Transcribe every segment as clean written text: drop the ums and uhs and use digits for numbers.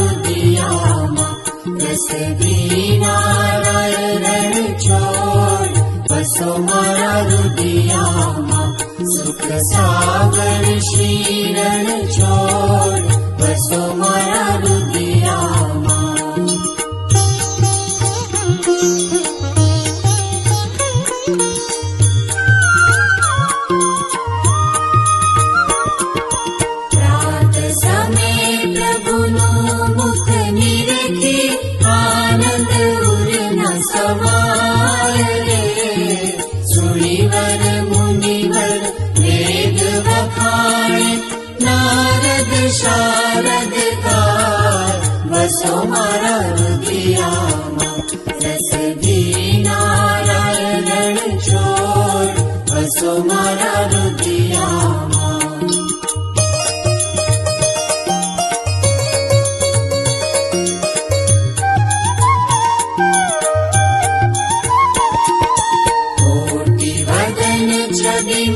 रुदियामा रस बीना रण छोड़ बसो मारा रुदियामा सुख सागर श्री रण छोड़ बसो मारा रुदियामा प्रात समय प्रभुनु मुख निरखे आनंद उर न समाये सुनिवर मुनिवर वेद बखाणे नारद शारद गाय बसो मारा रुदियामा रस बीना रण छोड़ बसो मारा रुदियामा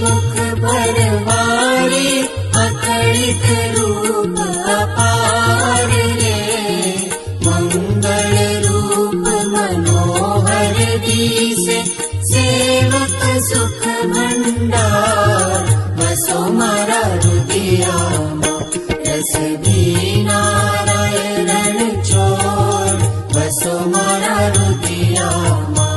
मुख भरवारे अकड़ित रूप अपार रे मंगल रूप मनोहर दिसे सेवक सुख भंडार बसो मारा रुदियामा रस बीना रण छोड़ बसो मारा रुदियामा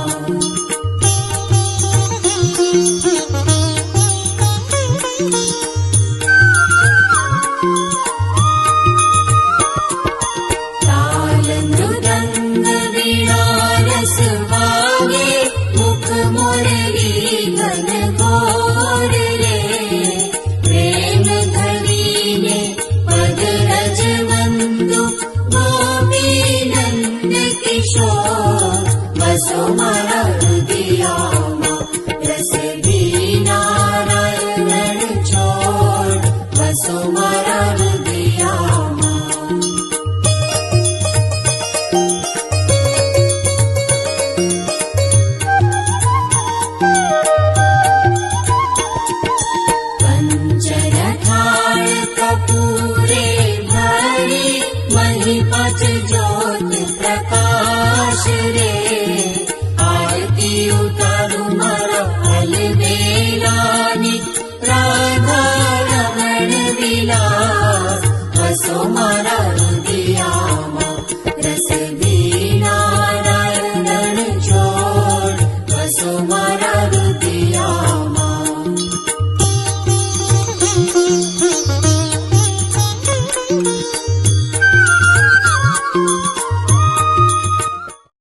मुख मुरली घन घोर रे प्रेम धरीने पद रज बंधु गोपी नंद किशोर बसो मारा रुदियामा रस बीना रण छोड़ बसो मारा रुदियामा कपूरे भरी महिपत ज्योत प्रकाश रे